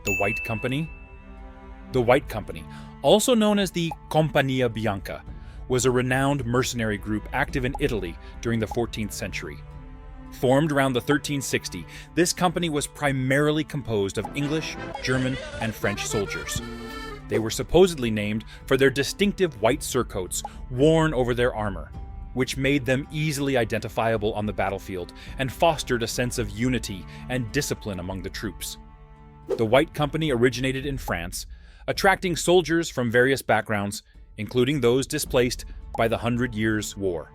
The White Company? The White Company, also known as the Compagnia Bianca, was a renowned mercenary group active in Italy during the 14th century. Formed around the 1360, this company was primarily composed of English, German, and French soldiers. They were supposedly named for their distinctive white surcoats worn over their armor, which made them easily identifiable on the battlefield and fostered a sense of unity and discipline among the troops. The White Company originated in France, attracting soldiers from various backgrounds, including those displaced by the 100 Years' War.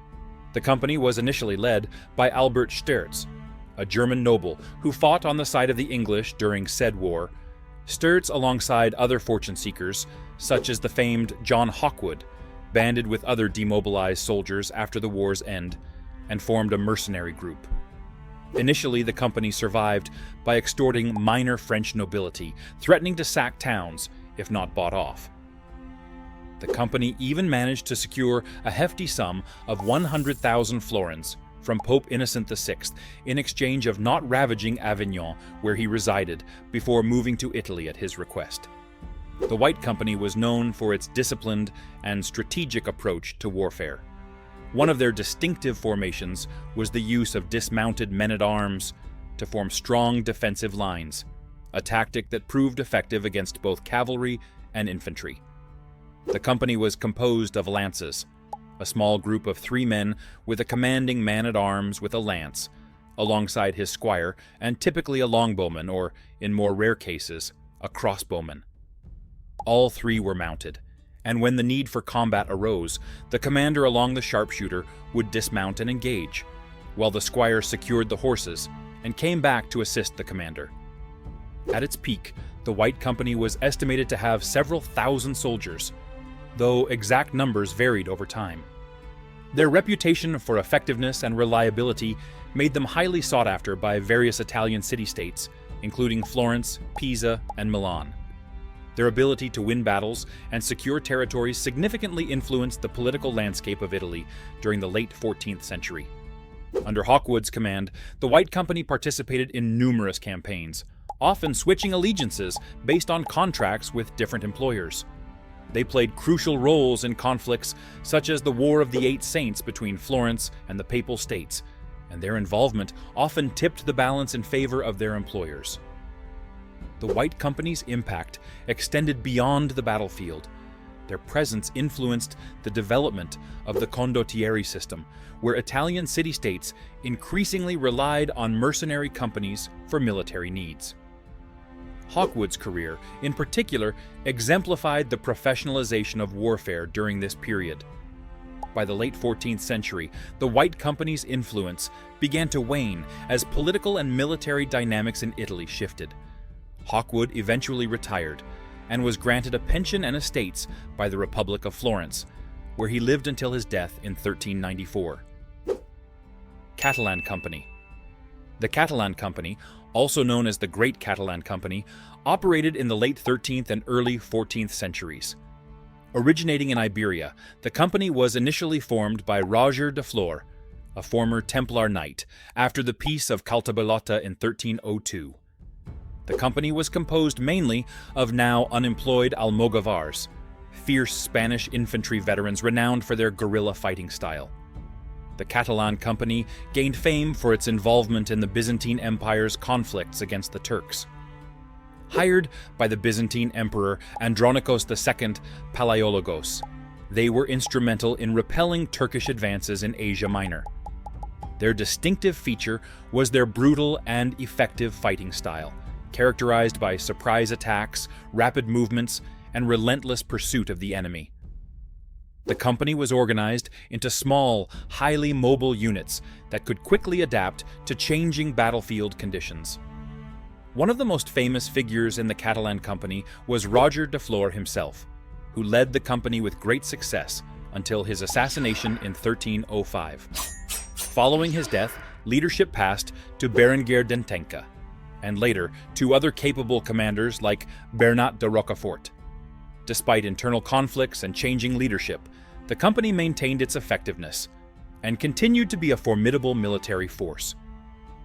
The company was initially led by Albert Sterz, a German noble who fought on the side of the English during said war. Sterz, alongside other fortune seekers, such as the famed John Hawkwood, banded with other demobilized soldiers after the war's end and formed a mercenary group. Initially, the company survived by extorting minor French nobility, threatening to sack towns if not bought off. The company even managed to secure a hefty sum of 100,000 florins from Pope Innocent VI in exchange of not ravaging Avignon, where he resided, before moving to Italy at his request. The White Company was known for its disciplined and strategic approach to warfare. One of their distinctive formations was the use of dismounted men-at-arms to form strong defensive lines, a tactic that proved effective against both cavalry and infantry. The company was composed of lances, a small group of 3 men with a commanding man-at-arms with a lance, alongside his squire, and typically a longbowman or, in more rare cases, a crossbowman. All 3 were mounted, and when the need for combat arose, the commander along the sharpshooter would dismount and engage, while the squire secured the horses and came back to assist the commander. At its peak, the White Company was estimated to have several thousand soldiers, though exact numbers varied over time. Their reputation for effectiveness and reliability made them highly sought after by various Italian city-states, including Florence, Pisa, and Milan. Their ability to win battles and secure territories significantly influenced the political landscape of Italy during the late 14th century. Under Hawkwood's command, the White Company participated in numerous campaigns, often switching allegiances based on contracts with different employers. They played crucial roles in conflicts such as the War of the Eight Saints between Florence and the Papal States, and their involvement often tipped the balance in favor of their employers. The White Company's impact extended beyond the battlefield. Their presence influenced the development of the condottieri system, where Italian city-states increasingly relied on mercenary companies for military needs. Hawkwood's career, in particular, exemplified the professionalization of warfare during this period. By the late 14th century, the White Company's influence began to wane as political and military dynamics in Italy shifted. Hawkwood eventually retired and was granted a pension and estates by the Republic of Florence, where he lived until his death in 1394. Catalan Company. The Catalan Company, also known as the Great Catalan Company, operated in the late 13th and early 14th centuries. Originating in Iberia, the company was initially formed by Roger de Flor, a former Templar knight, after the Peace of Caltabellotta in 1302. The company was composed mainly of now unemployed Almogavars, fierce Spanish infantry veterans renowned for their guerrilla fighting style. The Catalan Company gained fame for its involvement in the Byzantine Empire's conflicts against the Turks. Hired by the Byzantine Emperor Andronikos II Palaiologos, they were instrumental in repelling Turkish advances in Asia Minor. Their distinctive feature was their brutal and effective fighting style, characterized by surprise attacks, rapid movements, and relentless pursuit of the enemy. The company was organized into small, highly mobile units that could quickly adapt to changing battlefield conditions. One of the most famous figures in the Catalan Company was Roger de Flor himself, who led the company with great success until his assassination in 1305. Following his death, leadership passed to Berenguer d'Entenca, and later to other capable commanders like Bernat de Roquefort. Despite internal conflicts and changing leadership, the company maintained its effectiveness and continued to be a formidable military force.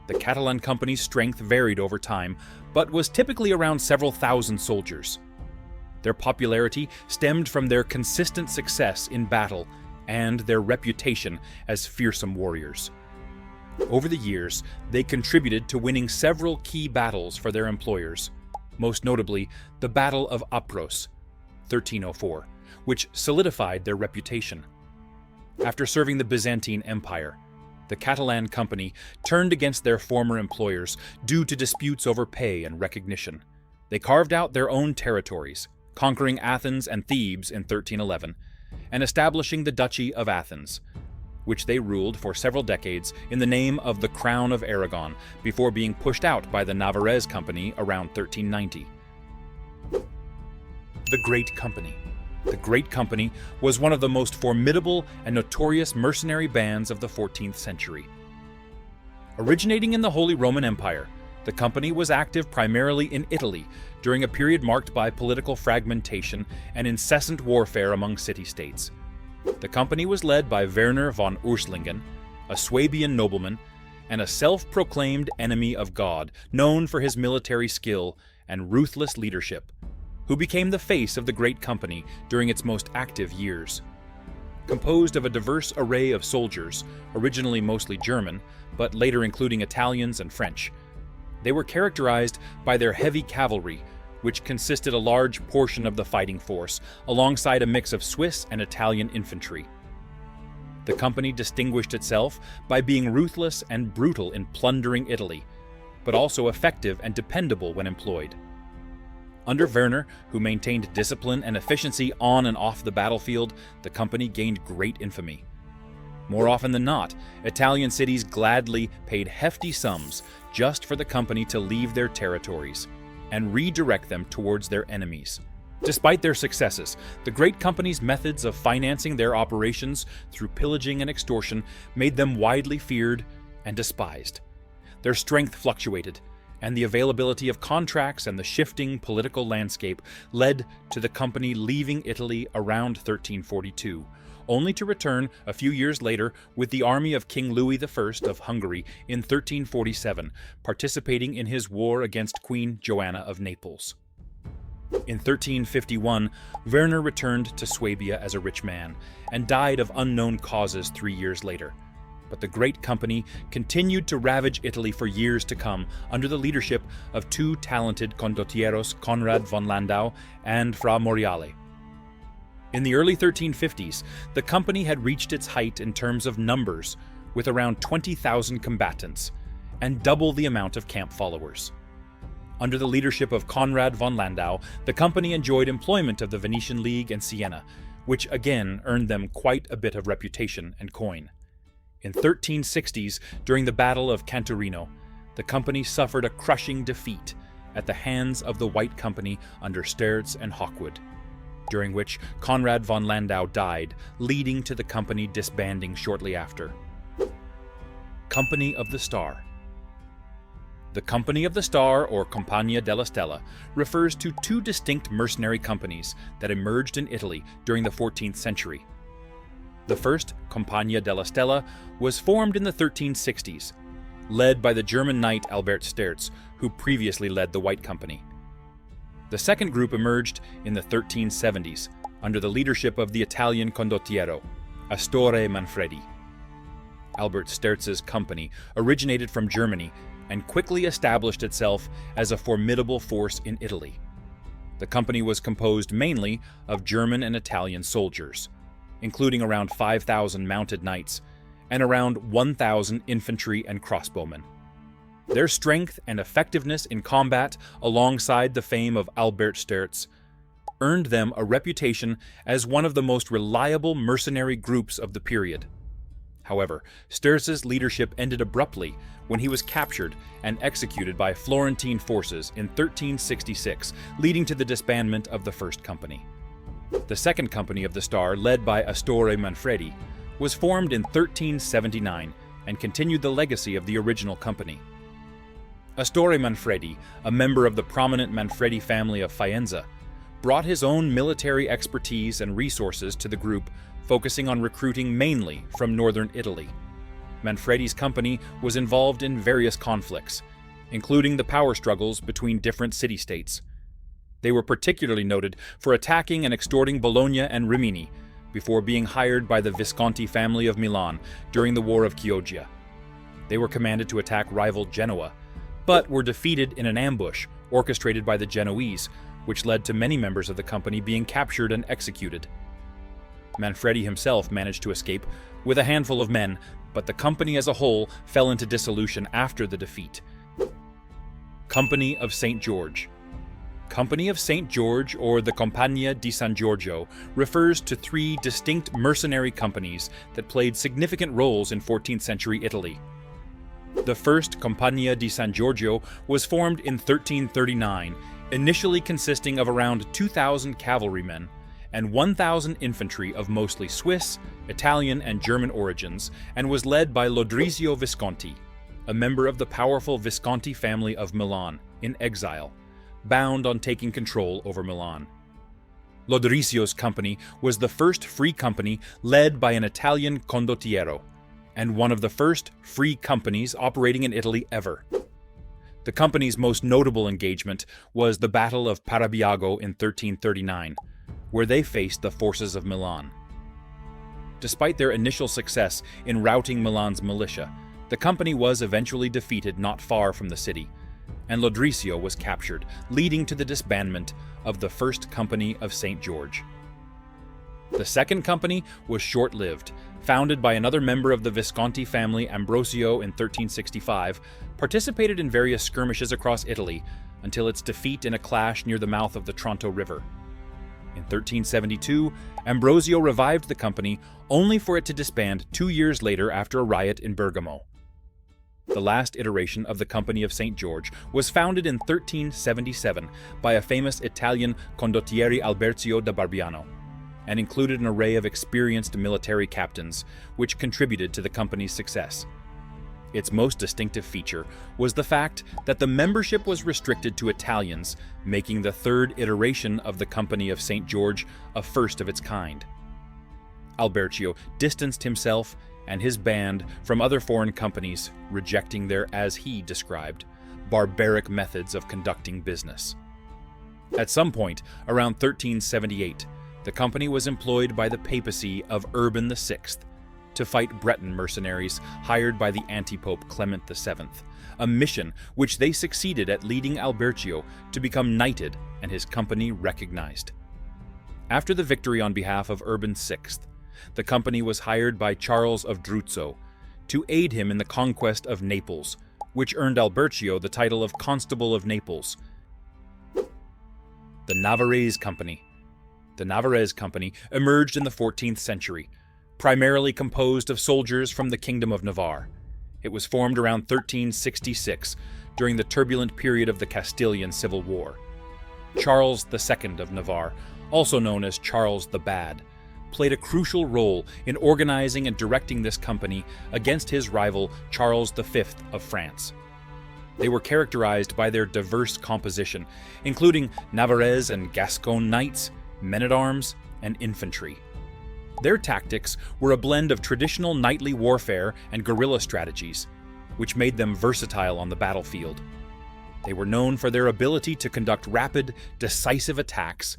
The Catalan Company's strength varied over time, but was typically around several thousand soldiers. Their popularity stemmed from their consistent success in battle and their reputation as fearsome warriors. Over the years, they contributed to winning several key battles for their employers, most notably the Battle of Apros, 1304, which solidified their reputation. After serving the Byzantine Empire, the Catalan Company turned against their former employers due to disputes over pay and recognition. They carved out their own territories, conquering Athens and Thebes in 1311, and establishing the Duchy of Athens, which they ruled for several decades in the name of the Crown of Aragon before being pushed out by the Navarrese Company around 1390. The Great Company. The Great Company was one of the most formidable and notorious mercenary bands of the 14th century. Originating in the Holy Roman Empire, the company was active primarily in Italy during a period marked by political fragmentation and incessant warfare among city-states. The company was led by Werner von Urslingen, a Swabian nobleman, and a self-proclaimed enemy of God known for his military skill and ruthless leadership, who became the face of the Great Company during its most active years. Composed of a diverse array of soldiers, originally mostly German, but later including Italians and French, they were characterized by their heavy cavalry, which consisted a large portion of the fighting force, alongside a mix of Swiss and Italian infantry. The company distinguished itself by being ruthless and brutal in plundering Italy, but also effective and dependable when employed. Under Werner, who maintained discipline and efficiency on and off the battlefield, the company gained great infamy. More often than not, Italian cities gladly paid hefty sums just for the company to leave their territories and redirect them towards their enemies. Despite their successes, the Great Company's methods of financing their operations through pillaging and extortion made them widely feared and despised. Their strength fluctuated, and the availability of contracts and the shifting political landscape led to the company leaving Italy around 1342, only to return a few years later with the army of King Louis I of Hungary in 1347, participating in his war against Queen Joanna of Naples. In 1351, Werner returned to Swabia as a rich man and died of unknown causes 3 years later. But the Great Company continued to ravage Italy for years to come under the leadership of two talented condottieros, Conrad von Landau and Fra Moriale. In the early 1350s, the company had reached its height in terms of numbers, with around 20,000 combatants, and double the amount of camp followers. Under the leadership of Conrad von Landau, the company enjoyed employment of the Venetian League and Siena, which again earned them quite a bit of reputation and coin. In 1360s, during the Battle of Canturino, the company suffered a crushing defeat at the hands of the White Company under Sterz and Hawkwood, during which Conrad von Landau died, leading to the company disbanding shortly after. Company of the Star. The Company of the Star, or Compagnia della Stella, refers to two distinct mercenary companies that emerged in Italy during the 14th century. The first, Compagnia della Stella, was formed in the 1360s, led by the German knight Albert Sterz, who previously led the White Company. The second group emerged in the 1370s, under the leadership of the Italian condottiero, Astorre Manfredi. Albert Sterz's company originated from Germany and quickly established itself as a formidable force in Italy. The company was composed mainly of German and Italian soldiers, including around 5,000 mounted knights and around 1,000 infantry and crossbowmen. Their strength and effectiveness in combat, alongside the fame of Albert Sterz, earned them a reputation as one of the most reliable mercenary groups of the period. However, Sterz's leadership ended abruptly when he was captured and executed by Florentine forces in 1366, leading to the disbandment of the First Company. The Second Company of the Star, led by Astorre Manfredi, was formed in 1379 and continued the legacy of the original company. Astorre Manfredi, a member of the prominent Manfredi family of Faenza, brought his own military expertise and resources to the group, focusing on recruiting mainly from northern Italy. Manfredi's company was involved in various conflicts, including the power struggles between different city-states. They were particularly noted for attacking and extorting Bologna and Rimini before being hired by the Visconti family of Milan during the War of Chioggia. They were commanded to attack rival Genoa, but were defeated in an ambush orchestrated by the Genoese, which led to many members of the company being captured and executed. Manfredi himself managed to escape with a handful of men, but the company as a whole fell into dissolution after the defeat. Company of St. George. Company of St. George, or the Compagnia di San Giorgio, refers to three distinct mercenary companies that played significant roles in 14th century Italy. The first Compagnia di San Giorgio was formed in 1339, initially consisting of around 2,000 cavalrymen and 1,000 infantry of mostly Swiss, Italian, and German origins, and was led by Lodrizio Visconti, a member of the powerful Visconti family of Milan, in exile, bound on taking control over Milan. Lodrizio's company was the first free company led by an Italian condottiero, and one of the first free companies operating in Italy ever. The company's most notable engagement was the Battle of Parabiago in 1339, where they faced the forces of Milan. Despite their initial success in routing Milan's militia, the company was eventually defeated not far from the city, and Lodrizio was captured, leading to the disbandment of the First Company of St. George. The Second Company was short-lived. Founded by another member of the Visconti family, Ambrosio, in 1365, participated in various skirmishes across Italy until its defeat in a clash near the mouth of the Tronto River. In 1372, Ambrosio revived the company, only for it to disband 2 years later after a riot in Bergamo. The last iteration of the Company of St. George was founded in 1377 by a famous Italian condottiere Albertio da Barbiano, and included an array of experienced military captains, which contributed to the company's success. Its most distinctive feature was the fact that the membership was restricted to Italians, making the third iteration of the Company of St. George a first of its kind. Albertio distanced himself and his band from other foreign companies, rejecting their, as he described, barbaric methods of conducting business. At some point, around 1378, the company was employed by the papacy of Urban VI to fight Breton mercenaries hired by the anti-pope Clement VII, a mission which they succeeded at leading Albertio to become knighted and his company recognized. After the victory on behalf of Urban VI, the company was hired by Charles of Druzzo to aid him in the conquest of Naples, which earned Albertio the title of Constable of Naples. The Navarrese Company. The Navarrese Company emerged in the 14th century, primarily composed of soldiers from the Kingdom of Navarre. It was formed around 1366, during the turbulent period of the Castilian Civil War. Charles II of Navarre, also known as Charles the Bad, played a crucial role in organizing and directing this company against his rival Charles V of France. They were characterized by their diverse composition, including Navarrese and Gascon knights, men-at-arms, and infantry. Their tactics were a blend of traditional knightly warfare and guerrilla strategies, which made them versatile on the battlefield. They were known for their ability to conduct rapid, decisive attacks,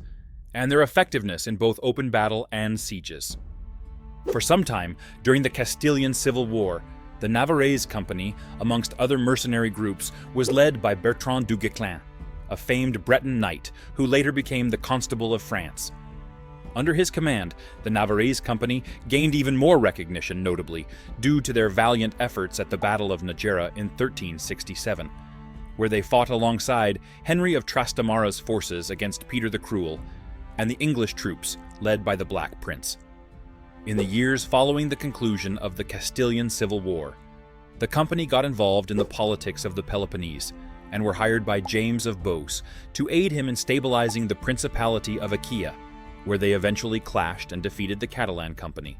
and their effectiveness in both open battle and sieges. For some time, during the Castilian Civil War, the Navarrese Company, amongst other mercenary groups, was led by Bertrand du Guesclin, a famed Breton knight who later became the Constable of France. Under his command, the Navarrese Company gained even more recognition, notably due to their valiant efforts at the Battle of Najera in 1367, where they fought alongside Henry of Trastamara's forces against Peter the Cruel and the English troops led by the Black Prince. In the years following the conclusion of the Castilian Civil War, the company got involved in the politics of the Peloponnese and were hired by James of Beauce to aid him in stabilizing the Principality of Achaia, where they eventually clashed and defeated the Catalan Company.